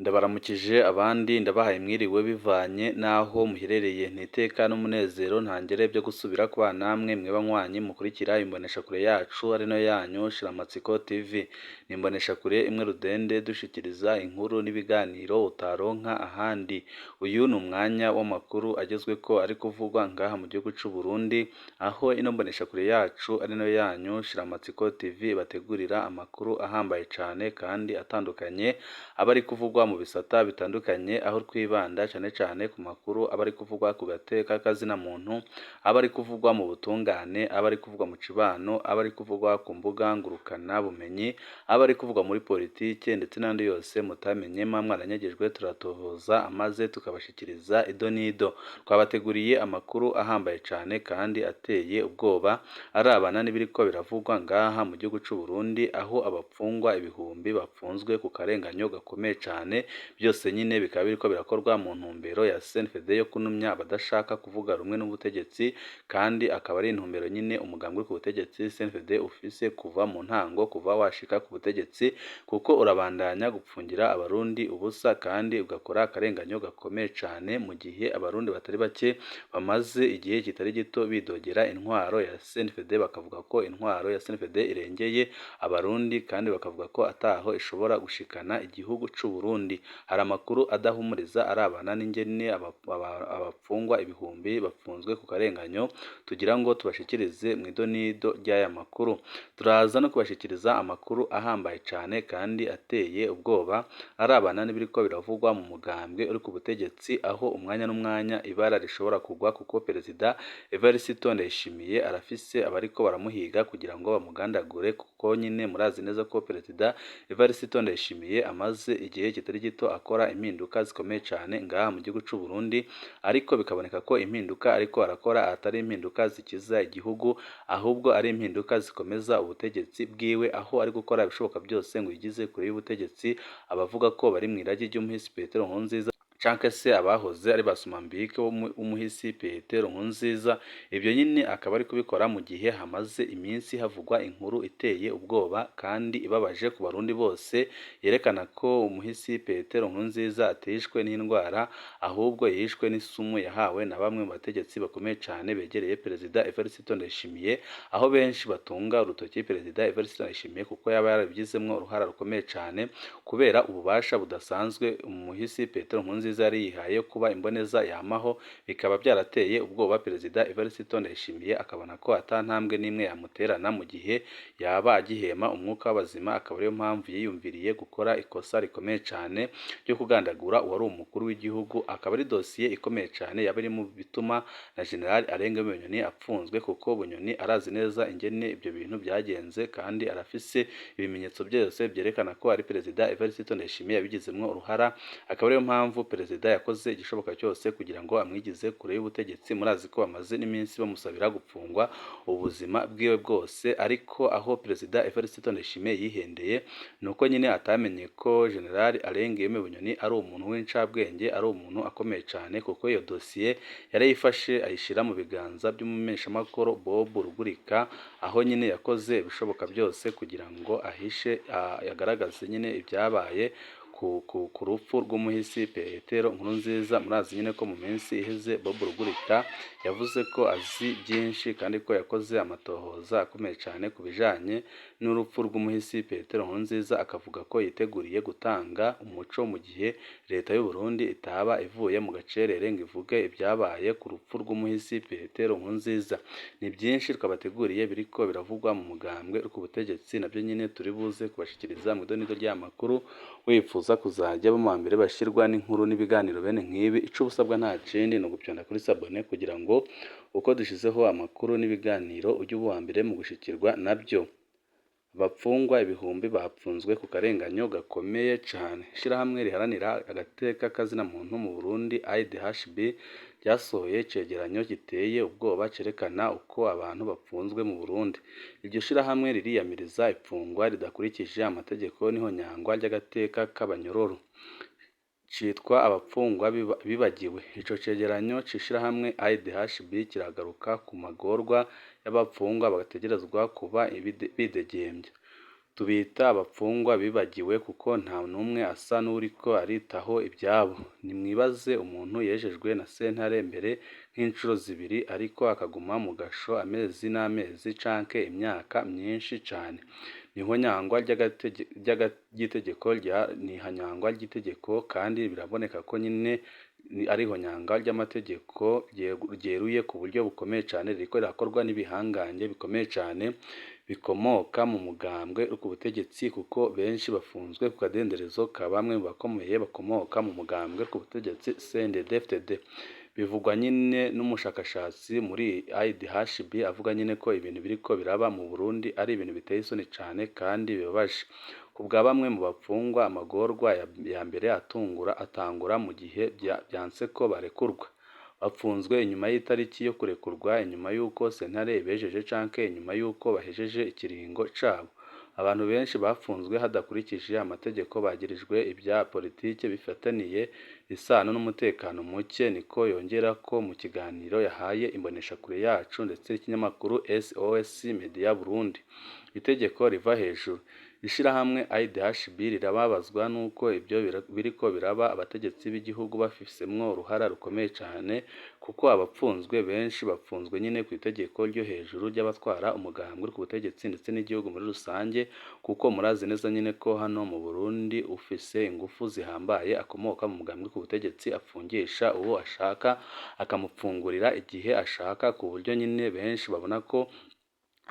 Ndabaramukije abandi ndabahaye mwiriwe bivanye n'aho muherereye, ni iteka n'umunezero ntangere byo gusubira kubana namwe mwe banywanyi mukurikira imboneshakure yacu ari nayo yanyu Shiramatsiko TV. Ni imboneshakure imwe rudende dushikiriza inkuru n'ibiganiro utaronka ahandi. Uyu ni umwanya w'amakuru agezweko ari kuvugwa ngaha mu gihugu c'u Burundi, aho ino mboneshakure yacu ari nayo yanyu Shiramatsiko TV bategurira amakuru ahambaye cane kandi atandukanye aba ari kuvugwa mu bisata bitandukanye, aho twibanda cane ku makuru aba ari kuvugwa ku gateka k'azina muntu, aba ari kuvugwa mu butungane, aba ari kuvugwa mu cibano, aba ari kuvugwa ku mbuga ngurukana bumenyi, aba ari kuvugwa muri politike ndetse n'andi yose mutamenye mwaranyagejwe turatohoza maze tukabashikiriza ido n'ido. Twabateguriye amakuru ahambaye cane kandi ateye ubwoba arabana n'ibiriko biravugwa ngaha mu gihugu c'u Burundi, aho abapfungwa ibihumbi bapfunzwe ku karenganyo gakomeye cane, byose nyine bikaba biriko birakorwa mu ntumbero ya CNDD yo kunumya abadashaka kuvuga rumwe n'ubutegetsi, kandi akaba ari intumbero nyine umugambi uri ku butegetsi CNDD ufise kuva mu ntango, kuva washika ku butegetsi, kuko urabandanya gupfungira abarundi ubusa kandi ugakora akarenganyo gakomeye cane, mu gihe abarundi batari bake bamaze igihe kitari gito bidogera intwaro ya CNDD, bakavuga ko intwaro ya CNDD irengeye abarundi kandi bakavuga ko ataho ishobora gushikana igihugu c'u Burundi. Hari amakuru adahumuriza arabana n'ingene abapfungwa ibihumbi bapfunzwe ku karenganyo, tugira ngo tubashikirize mwido nido ry'aya makuru. Turaza no kubashikiriza amakuru ahambaye cane kandi ateye ubwoba arabana n'ibiriko biravugwa mu mugambwe uri ku butegetsi, aho umwanya n'umwanya ibara rishobora kugwa, kuko Perezida Evariste Ndayishimiye arafise abariko baramuhiga kugira ngo bamugandagure, kuko nyine murazi neza ko Perezida Evariste Ndayishimiye amaze igihe kitari gito akora impinduka zikomeye cane ngaha mu gihugu c'u Burundi, ariko bikaboneka ko impinduka ariko arakora atari impinduka zikiza igihugu, ahubwo ari impinduka zikomeza ubutegetsi bwiwe, aho ari gukora ibishoboka byose ngo yigize kure y'ubutegetsi abavuga ko bari mw'iragi ry'umuhisi Petero Nkurunziza canke se abahoze ari basumambike w'umuhisi Petero Nkurunziza. Ibyo nyine akaba ari kubikora mu gihe hamaze iminsi havugwa inkuru iteye ubwoba kandi ibabaje ku barundi bose, yerekana ko umuhisi Petero Nkurunziza atishwe n'indwara, ahubwo yishwe n'isumu yahawe na bamwe mu bategetsi bakomeye cane begereye Perezida Evariste Ndayishimiye, aho benshi batunga urutoki Perezida Evariste Ndayishimiye kuko yaba yarabigizemwo uruhara rukomeye cane, kubera ububasha budasanzwe umuhisi Petero Nkurunziza yari yihaye kuba imboneza yamaho, bikaba byarateye ubwoba Perezida Evariste Ndayishimiye, akabona ko atantambwe n'imwe yamuterana mu gihe yaba agihema umwuka w'abazima. Akaba ariyo mpamvu yiyumviriye gukora ikosa rikomeye cane ryo kugandagura uwari umukuru w'igihugu, akaba ari dosiye ikomeye cane yaba iri mu bituma na General Arenga Bunyoni apfunzwe, kuko Bunyoni arazi neza ingene ibyo bintu byagenze kandi arafise ibimenyetso byose byerekana ko ari Perezida Evariste Ndayishimiye yabigizemwo uruhara. Akaba ariyo mpamvu Perezida yakoze igishoboka cyose kugira ngo amwigize kure y'ubutegetsi. Murazi ko bamaze n'iminsi bamusabira gupfungwa ubuzima bwiwe bwose, ariko aho Perezida Evariste Ndayishimiye yihendeye nuko nyine atamenye ko General Arenga Bunyoni ari umuntu w'incabwenge, ari umuntu akomeye cane, kuko iyo dosiye yarayifashe ayishira mu biganza by'umumenyeshamakuru Bob Rugurika, aho nyine yakoze ibishoboka byose kugira ngo ahishe yagaragaze nyine ibyabaye ku rupfu rw'umuhisi Petero Nkurunziza. Murazi nyine ko mu minsi iheze Bob Rugurika yavuze ko azi byinshi kandi ko yakoze amatohoza akomeye cyane ku bijanye n'urupfu rw'umuhisi Petero Nkurunziza, akavuga ko yiteguriye gutanga umuco mu gihe leta y'u Burundi itaba ivuye mu gacerere ngo ivuge ibyabaye ku rupfu rw'umuhisi Petero Nkurunziza. Ni byinshi twabateguriye biriko biravugwa mu mugambwe uri ku butegetsi, nabyo nyine turi buze kubashikiriza mu idonido ry'amakuru. Wifuza kuzajya mu mbere bashirwa n'inkuru n'ibiganiro bene nk'ibi, ico busabwa nta kindi no gupyonda kuri sabone kugira ngo uko dushizeho amakuru n'ibiganiro ujye uba mbere mu gushikirwa nabyo. Abapfungwa ibihumbi bapfunzwe ku karenganyo gakomeye cane. Ishirahamwe riharanira agateka k'azina muntu mu Burundi IDHB ryasohoye icegeranyo giteye ubwoba cerekana uko abantu bapfunzwe mu Burundi. Iryo shirahamwe ririyamiriza ipfungwa ridakurikije amategeko n'ihonyangwa ry'agateka k'abanyororo, citwa abapfungwa bibagiwe. Ico cegeranyo c'ishirahamwe IDHB kiragaruka ku magorwa y'abapfungwa bagategerezwa kuba bidegembya. tubita abapfungwa bibagiwe kuko nta n'umwe asa n'uriko aritaho ibyabo. Nimwibaze umuntu yejejwe na sentare mbere nk'inshuro zibiri ariko akaguma mu gasho amezi n'amezi canke imyaka myinshi cane. N'ihonyangwa ry'itegeko kandi biraboneka ko nyine ari ihonyangwa ry'amategeko ryeruye ku buryo bukomeye cane, ririko rirakorwa n'ibihangange bikomeye cane bikomoka mu mugambwe uri ku butegetsi, kuko benshi bafunzwe ku kadenderezo ka bamwe mu bakomeye bakomoka mu mugambwe uri ku butegetsi CNDD-FDD. Bivugwa nyine n'umushakashatsi muri IDHB avuga nyine ko ibintu biriko biraba mu Burundi ari ibintu biteye isoni cane kandi bibabaje. Ku bwa bamwe mu bapfungwa amagorwa ya mbere atangura mu gihe vyanse ko barekurwa. Bapfunzwe inyuma y'itariki yo kurekurwa, inyuma y'uko sentare ibejeje canke inyuma y'uko bahejeje ikiringo cabo. Abantu benshi bafunzwe hadakurikije amategeko bagirijwe ibya politike bifataniye isano n'umutekano muke, niko yongerako mu kiganiro yahaye imboneshakure yacu ndetse n'ikinyamakuru SOS Media Burundi. Itegeko riva hejuru. Ishirahamwe IDHB rirababazwa nuko ibyo biriko biraba, abategetsi b'igihugu bafisemwo uruhara rukomeye cane, kuko abapfunzwe benshi bapfunzwe nyine ku itegeko ryo hejuru ry'abatwara umugambwe uri ku butegetsi ndetse n'igihugu muri rusange, kuko murazi neza nyine ko hano mu Burundi ufise ingufu zihambaye akomoka mu mugambwe uri ku butegetsi apfungisha uwo ashaka akamupfungurira igihe ashaka, ku buryo nyine benshi babona ko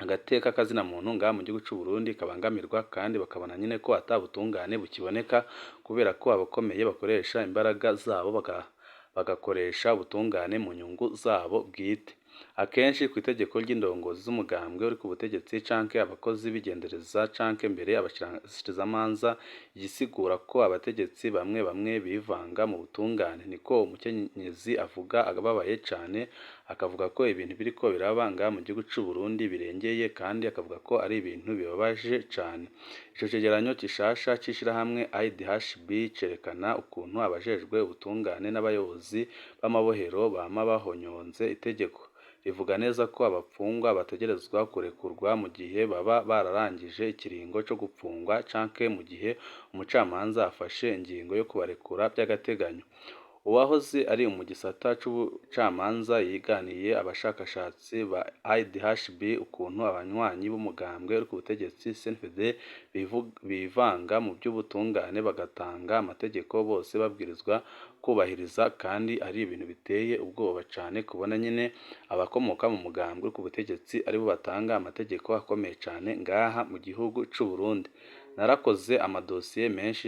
agateka kazina muntu ngaha mu gihugu c'u Burundi kabangamirwa, kandi bakabona nyine ko atabutungane bukiboneka kubera ko abakomeye bakoresha imbaraga zabo bagakoresha ubutungane mu nyungu zabo bwite. Akenshi ku itegeko ry'indongozi z'umugambwe uri ku butegetsi canke abakozi b'igendereza canke mbere abashikirizamanza, igisigura ko abategetsi bamwe bivanga mu butungane. Niko umukenyezi avuga ababaye cane, akavuga ko ibintu biriko biraba ngaha mu gihugu c'u Burundi birengeye, kandi akavuga ko ari ibintu bibabaje cane. Ico cegeranyo gishasha c'ishirahamwe IDHB cerekana ukuntu abajejwe ubutungane n'abayobozi b'amabohero bama bahonyonze itegeko. Rivuga neza ko abapfungwa bategerezwa kurekurwa mu gihe baba bararangije ikiringo co gupfungwa canke mu gihe umucamanza afashe ingingo yo kubarekura by'agateganyo. Uwahoze ari mu gisata c'ubucamanza yiganiye abashakashatsi ba IDHB ukuntu abanywanyi b'umugambwe uri ku butegetsi CNDD bivanga mu by'ubutungane bagatanga amategeko bose babwirizwa kubahiriza, kandi ari ibintu biteye ubwoba cane kubona nyine abakomoka mu mugambwe uri ku butegetsi aribo batanga amategeko akomeye cane ngaha mu gihugu c'u Burundi. Narakoze amadosiye menshi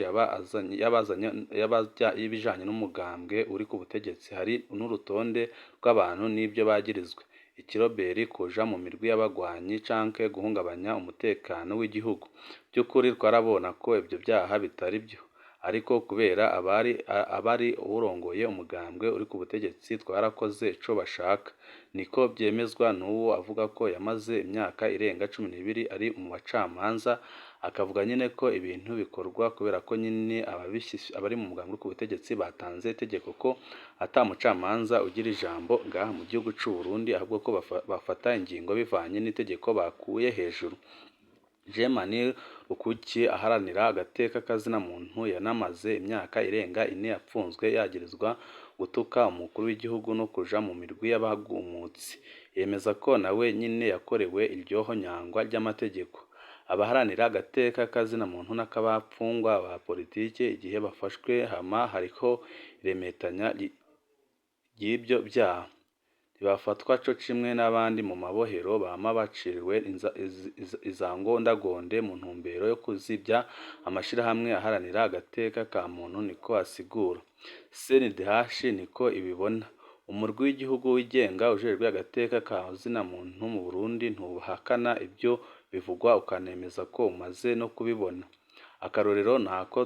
y'ibijanye n'umugambwe uri ku butegetsi, hari n'urutonde rw'abantu n'ibyo bagirizwe. Ikiroberi kuja mu mirwi y'abagwanyi canke guhungabanya umutekano w'igihugu. By'ukuri twarabona ko ibyo byaha bitari byo, ariko kubera abari urongoye umugambwe uri ku butegetsi twarakoze ico bashaka. Niko byemezwa n'uwo avuga ko yamaze imyaka irenga 12 ari mu bacamanza, akavuga nyine ko ibintu bikorwa kubera ko nyine abari mu mugambwe ku butegetsi batanze itegeko ko ata mucamanza ugira ijambo ngaha mu gihugu c'u Burundi, ahubwo ko bafata ingingo bivanye n'itegeko bakuye hejuru. Jemani Rukuki aharanira agateka kazina muntu yanamaze imyaka irenga 4 yapfunzwe yagirizwa gutuka umukuru w'igihugu no kuja mu mirwi y'abagumutsi. Yemeza ko nawe nyine yakorewe iryoho nyangwa ry'amategeko. Abaharanira agateka kazina muntu n'akabapfungwa ba politike igihe bafashwe hama hariko iremetanya ry'ibyo byaha, bafatwa co kimwe n'abandi mu mabohero bama baciriwe izangondagonde mu ntumbero yo kuzibya amashirahamwe aharanira agateka ka muntu, niko asigura. CNDH niko ibibona. Umurwi w'igihugu wigenga ujejwe agateka ka zina muntu mu Burundi ntuhakana ibyo bivugwa, ukanemeza ko umaze no kubibona. Akarorero nako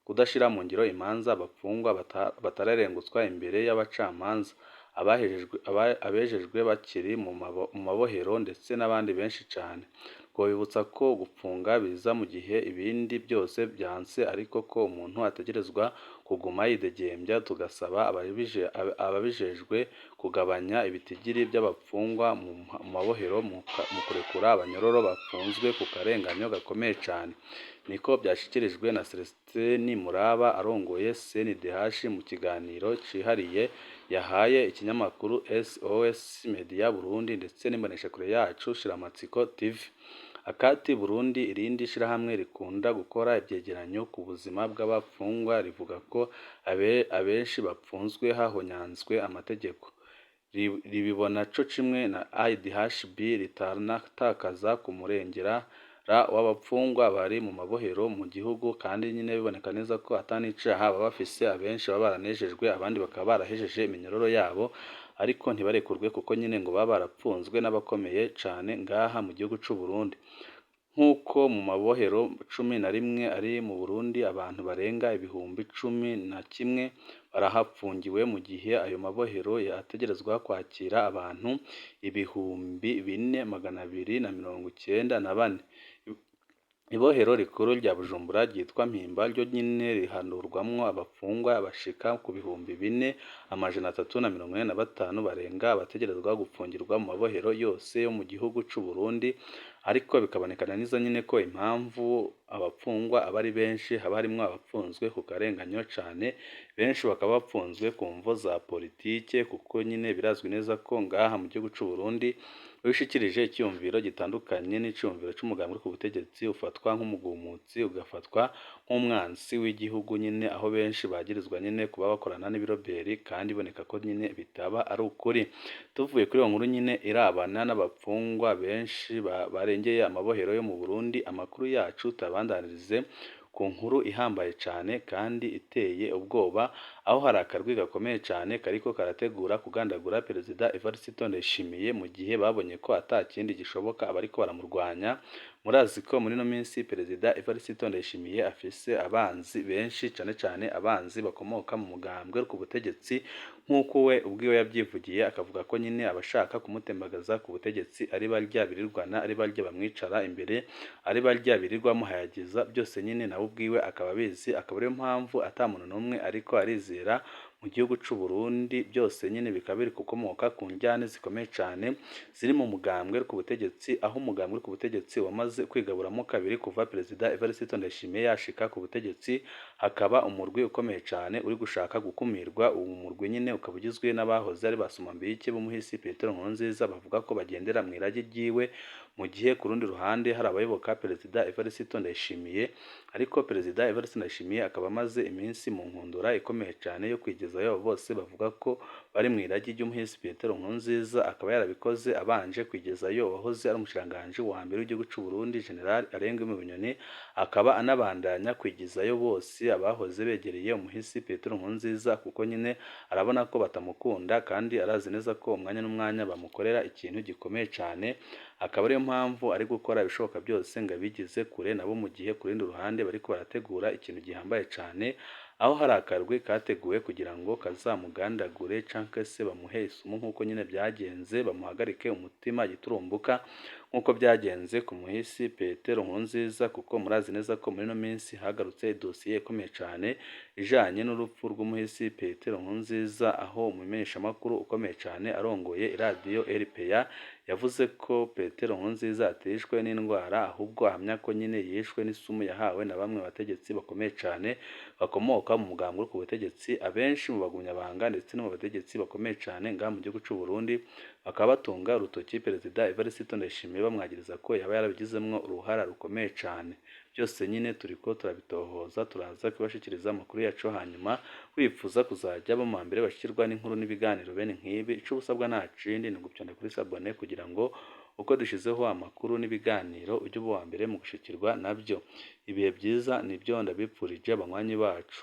kudashira mu ngiro imanza abapfungwa batararengutswa imbere y'abacamanza, abejejwe bakiri mu mabohero ndetse n'abandi benshi cane. Twobibutsa ko gupfunga biza mu gihe ibindi byose byanse, ariko ko umuntu ategerezwa kuguma yidegembya tugasaba ababijejwe kugabanya ibitigiri by'abapfungwa mu mabohero mu kurekura abanyororo bafunzwe ku karenganyo gakomeye cyane niko byashyikirijwe na Celestin Muraba arongoye CNDH mu kiganiro cyihariye yahaye ikinyamakuru SOS Media Burundi ndetse n'imboneshakure yacu Shiramatsiko TV. Akati Burundi irindi shirahamwe rikunda gukora ibyegeranyo ku buzima bw'abapfungwa rivuga ko abenshi bapfunzwe hahonyanzwe amategeko ribibona co kimwe na IDHB ritanatakaza ku murengera w'abapfungwa bari mu mabohero mu gihugu kandi nyine biboneka neza ko atanicaha baba bafise abenshi baba baranejejwe abandi bakaba barahejeje iminyororo yabo ariko ntibarekurwe kuko nyine ngo baba barapfunzwe n'abakomeye cane ngaha mu gihugu c'u Burundi. Nk'uko mu mabohero 11 ari mu Burundi abantu barenga ibihumbi 11 barahapfungiwe mu gihe ayo mabohero yategerezwa kwakira abantu 4294. Ibohero rikuru rya Bujumbura ryitwa Mpimba ryo nyine rihanurwamwo abapfungwa bashika ku 4345 barenga bategerezwa gupfungirwa mu mabohero yose yo mu gihugu c'u Burundi ariko bikabonekana neza nyine ko impamvu abapfungwa abari benshi haba harimwo abapfunzwe ku karenganyo cane benshi bakaba bapfunzwe ku mvo za politike kuko nyine birazwi neza ko ngaha mu gihugu c'u Burundi wishikirije icyumviro gitandukanye n'icyumviro c'umugambi ku butegetsi ufatwa nk'umugumutsi ugafatwa nk'umwansi w'igihugu nyine aho benshi bagirizwa nyine kuba bakorana n'ibiroberi kandi iboneka ko nyine bitaba ari ukuri. Tuvuye kuri iyo nkuru nyine irabana n'abapfungwa benshi barengeye amabohero yo mu Burundi amakuru yacu tabandanirize ku nkuru ihambaye cyane kandi iteye ubwoba aho hari akarwi gakomeye cyane kariko karategura kugandagura Perezida Evariste Ndayishimiye mu gihe babonye ko atakindi gishoboka abariko baramurwanya. Murazi ko muri no minsi Perezida Evariste Ndayishimiye afise abanzi benshi cyane abanzi bakomoka mu mugambwe ku butegetsi nk'uko we ubwiwe yabyivugiye akavuga ko nyine abashaka kumutembagaza ku butegetsi ari barya birirwana ari barya bamwicara imbere ari barya birirwa muhayagiza byose nyine nawe ubwiwe akaba bizi akaba ariyo mpamvu atamuntu n'umwe ariko arizera mu gihugu c'u Burundi byose nyine bikaba biri kukomoka ku njyane zikomeye cyane ziri mu mugambwe ku butegetsi aho umugambwe ku butegetsi wamaze kwigaburamo kabiri kuva Perezida Evariste Ndayishimiye yashika ku butegetsi hakaba umurwi ukomeye cyane uri gushaka gukumirwa. Uwo murwi nyine ukaba ugizwe n'abahoze ari basomambike b'umuhisi Petero Nkurunziza bavuga ko bagendera mu irage ryiwe mu gihe ku rundi ruhande hari abayoboka Perezida Evariste Ndayishimiye ariko Perezida Evariste Ndayishimiye akaba amaze iminsi mu nkundura ikomeye cyane yo kwigezayo bose bavuga ko bari mu irage ry'umuhisi Petero Nkurunziza akaba yarabikoze abanje kwigezayo wahoze ari umushiranganje wa mbere w'igihugu c'u Burundi General Arengume Bunyoni akaba anabandanya kwigezayo bose abahoze begereye umuhisi Petero Nkurunziza kuko nyine arabona ko batamukunda kandi arazi neza ko umwanya n'umwanya bamukorera ikintu gikomeye cyane akaba ariyo mpamvu ari gukora ibishoboka byose ngo abigize kure nabo mu gihe ku rundi ruhande bariko barategura ikintu gihambaye cyane aho hari akarwi kateguwe kugira ngo kazamugandagure canke se bamuhe isumu nk'uko nyine byagenze bamuhagarike umutima giturumbuka nk'uko byagenze ku muhisi Petero Nkurunziza kuko murazi neza ko muri no minsi hagarutse dosiye ikomeye cyane ijanye n'urupfu rw'umuhisi Petero Nkurunziza aho umumenyeshamakuru ukomeye cyane arongoye iradiyo RPA yavuze ko Petero Nkurunziza atishwe n'indwara ahubwo ahamya ko nyine yishwe n'isumu yahawe na bamwe bategetsi bakomeye cyane bakomoka mu mugambwe ku butegetsi abenshi mu bagumyabanga ndetse no mu bategetsi bakomeye cyane ngaha mu gihugu c'u Burundi bakaba batunga urutoki Perezida Evariste Ndayishimiye bamwagiriza ko yaba yarabigizemwo uruhara rukomeye cyane. Byose nyine turiko turabitohoza turaza kubashikiriza amakuru yacu hanyuma wifuza kuzajya bo mu mbere bashikirwa n'inkuru n'ibiganiro bene nk'ibi ico busabwa nta kindi ni gupyana kuri sabone kugira ngo uko dushizeho amakuru n'ibiganiro ujye uba wa mbere mu gushikirwa nabyo. Ibihe byiza nibyo ndabipfurije abanywanyi bacu.